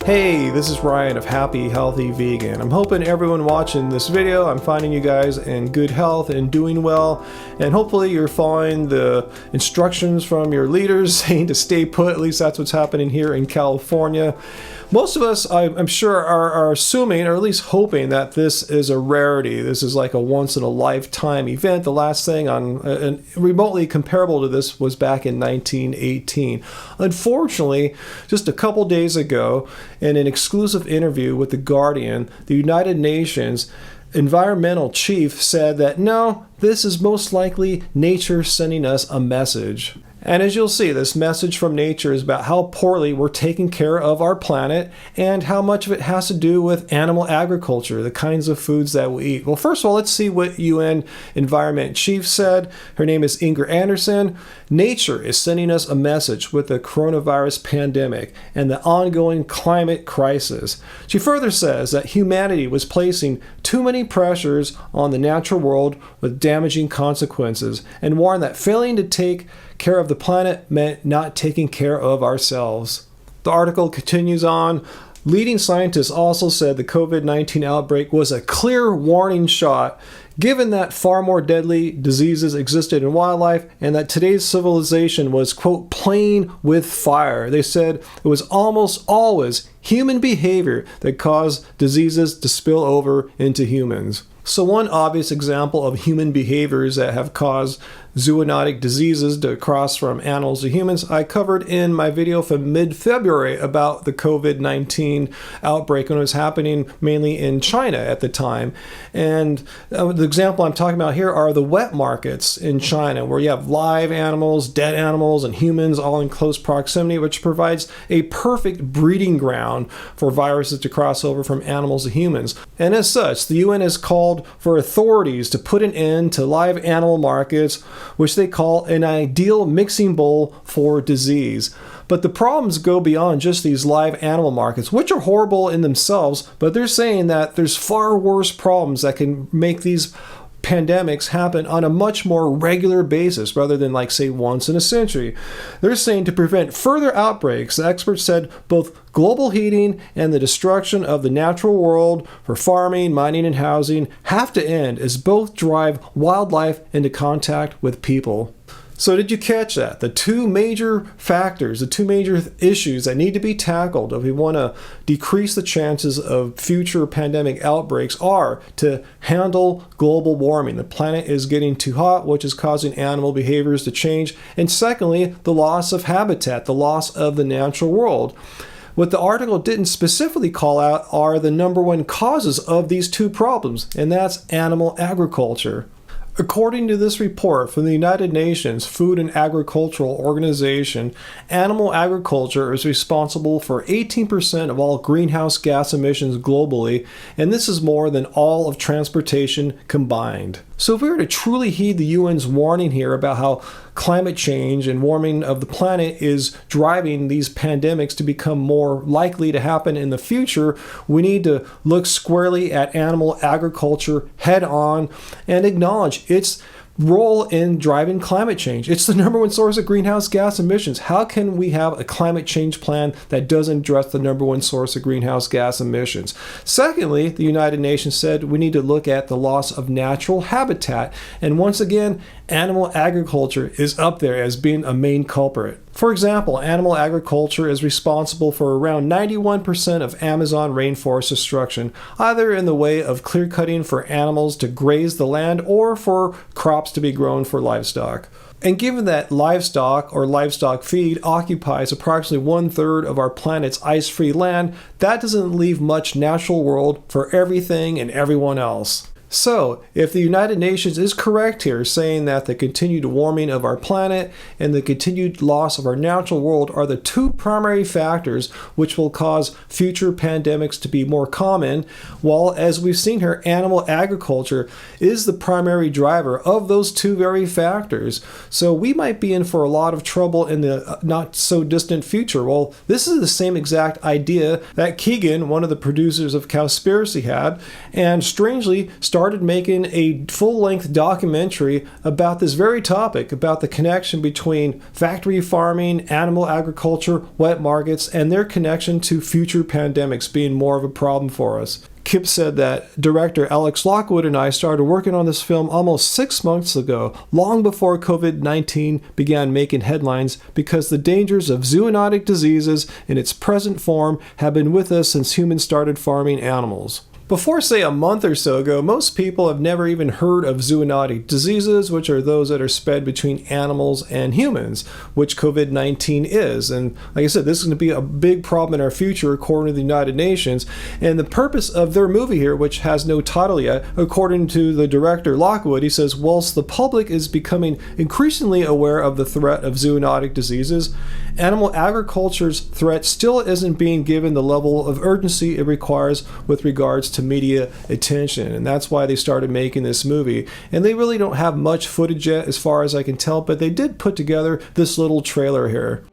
Hey, this is Ryan of Happy Healthy Vegan. I'm hoping everyone watching this video, I'm finding you guys in good health and doing well, and hopefully you're following the instructions from your leaders saying to stay put. At least that's what's happening here in California. Most of us, I'm sure, are assuming, or at least hoping, that this is a rarity. This is like a once-in-a-lifetime event. The last thing on remotely comparable to this was back in 1918. Unfortunately, just a couple days ago, in an exclusive interview with The Guardian, the United Nations environmental chief said that no, this is most likely nature sending us a message. And as you'll see, this message from nature is about how poorly we're taking care of our planet and how much of it has to do with animal agriculture, the kinds of foods that we eat. Well, first of all, let's see what UN Environment Chief said. Her name is Inger Anderson. Nature is sending us a message with the coronavirus pandemic and the ongoing climate crisis. She further says that humanity was placing too many pressures on the natural world with damaging consequences, and warned that failing to take care of the planet meant not taking care of ourselves. The article continues on. Leading scientists also said the COVID-19 outbreak was a clear warning shot, given that far more deadly diseases existed in wildlife and that today's civilization was, quote, playing with fire. They said it was almost always human behavior that caused diseases to spill over into humans. So one obvious example of human behaviors that have caused zoonotic diseases to cross from animals to humans, I covered in my video from mid-February about the COVID-19 outbreak when it was happening mainly in China at the time. And the example I'm talking about here are the wet markets in China, where you have live animals, dead animals, and humans all in close proximity, which provides a perfect breeding ground for viruses to cross over from animals to humans. And as such, the UN has called for authorities to put an end to live animal markets, which they call an ideal mixing bowl for disease. But the problems go beyond just these live animal markets, which are horrible in themselves, but they're saying that there's far worse problems that can make these pandemics happen on a much more regular basis rather than, like, say, once in a century. They're saying to prevent further outbreaks, the experts said both global heating and the destruction of the natural world for farming, mining, and housing have to end, as both drive wildlife into contact with people. So did you catch that? The two major factors, the two major issues that need to be tackled if we want to decrease the chances of future pandemic outbreaks are to handle global warming. The planet is getting too hot, which is causing animal behaviors to change. And secondly, the loss of habitat, the loss of the natural world. What the article didn't specifically call out are the number one causes of these two problems, and that's animal agriculture. According to this report from the United Nations Food and Agricultural Organization, animal agriculture is responsible for 18% of all greenhouse gas emissions globally, and this is more than all of transportation combined. So if we were to truly heed the UN's warning here about how climate change and warming of the planet is driving these pandemics to become more likely to happen in the future, we need to look squarely at animal agriculture head on and acknowledge its role in driving climate change. It's the number one source of greenhouse gas emissions. How can we have a climate change plan that doesn't address the number one source of greenhouse gas emissions? Secondly, the United Nations said we need to look at the loss of natural habitat. And once again, animal agriculture is up there as being a main culprit. For example, animal agriculture is responsible for around 91% of Amazon rainforest destruction, either in the way of clear cutting for animals to graze the land or for crops to be grown for livestock. And given that livestock or livestock feed occupies approximately 1/3 of our planet's ice-free land, that doesn't leave much natural world for everything and everyone else. So, if the United Nations is correct here, saying that the continued warming of our planet and the continued loss of our natural world are the two primary factors which will cause future pandemics to be more common, while, as we've seen here, animal agriculture is the primary driver of those two very factors. So we might be in for a lot of trouble in the not so distant future. Well, this is the same exact idea that Keegan, one of the producers of Cowspiracy, had, and strangely started started making a full-length documentary about this very topic, about the connection between factory farming, animal agriculture, wet markets, and their connection to future pandemics being more of a problem for us. Kip said that director Alex Lockwood and I started working on this film almost 6 months ago, long before COVID-19 began making headlines, because the dangers of zoonotic diseases in its present form have been with us since humans started farming animals. Before, say, a month or so ago, most people have never even heard of zoonotic diseases, which are those that are spread between animals and humans, which COVID-19 is. And like I said, this is going to be a big problem in our future, according to the United Nations. And the purpose of their movie here, which has no title yet, according to the director Lockwood, he says, whilst the public is becoming increasingly aware of the threat of zoonotic diseases, animal agriculture's threat still isn't being given the level of urgency it requires with regards to media attention, and that's why they started making this movie. And they really don't have much footage yet, as far as I can tell, but they did put together this little trailer here.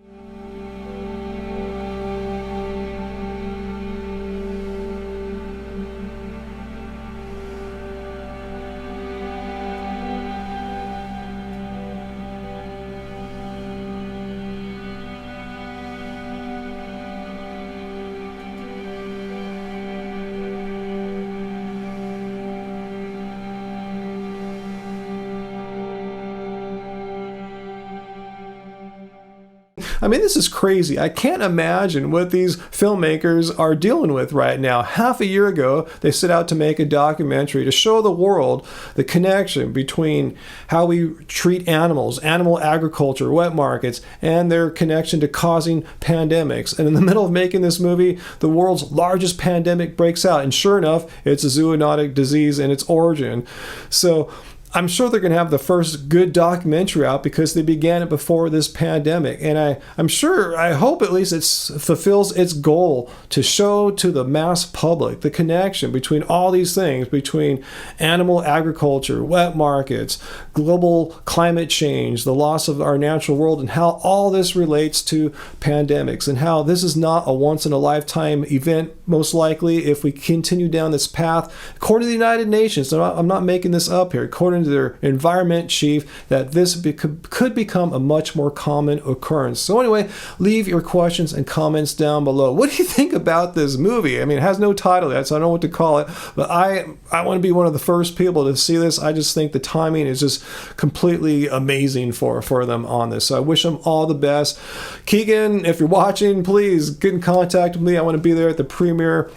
I mean, this is crazy. I can't imagine what these filmmakers are dealing with right now. Half a year ago, they set out to make a documentary to show the world the connection between how we treat animals, animal agriculture, wet markets, and their connection to causing pandemics. And in the middle of making this movie, the world's largest pandemic breaks out. And sure enough, it's a zoonotic disease in its origin. So I'm sure they're going to have the first good documentary out because they began it before this pandemic. And I hope at least it fulfills its goal to show to the mass public the connection between all these things, between animal agriculture, wet markets, global climate change, the loss of our natural world, and how all this relates to pandemics, and how this is not a once-in-a-lifetime event, most likely, if we continue down this path. According to the United Nations, I'm not making this up here, according to their environment chief, that this could become a much more common occurrence. So anyway, leave your questions and comments down below. What do you think about this movie? I mean, it has no title yet, so I don't know what to call it, but I want to be one of the first people to see this. I just think the timing is just completely amazing for them on this. So I wish them all the best. Keegan, if you're watching, please get in contact with me. I want to be there at the premiere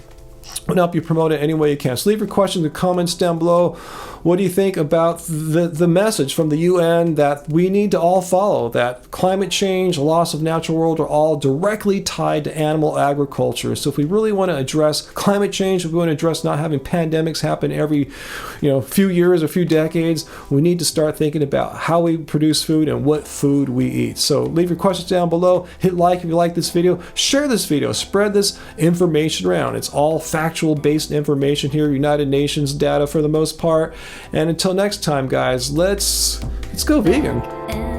and help you promote it any way you can. So leave your questions and comments down below. What do you think about the message from the UN that we need to all follow, that climate change, loss of natural world are all directly tied to animal agriculture? So if we really want to address climate change, if we want to address not having pandemics happen every few years or few decades, we need to start thinking about how we produce food and what food we eat. So leave your questions down below. Hit like if you like this video. Share this video. Spread this information around. It's all factual based information here, United Nations data for the most part. And until next time, guys, let's go vegan.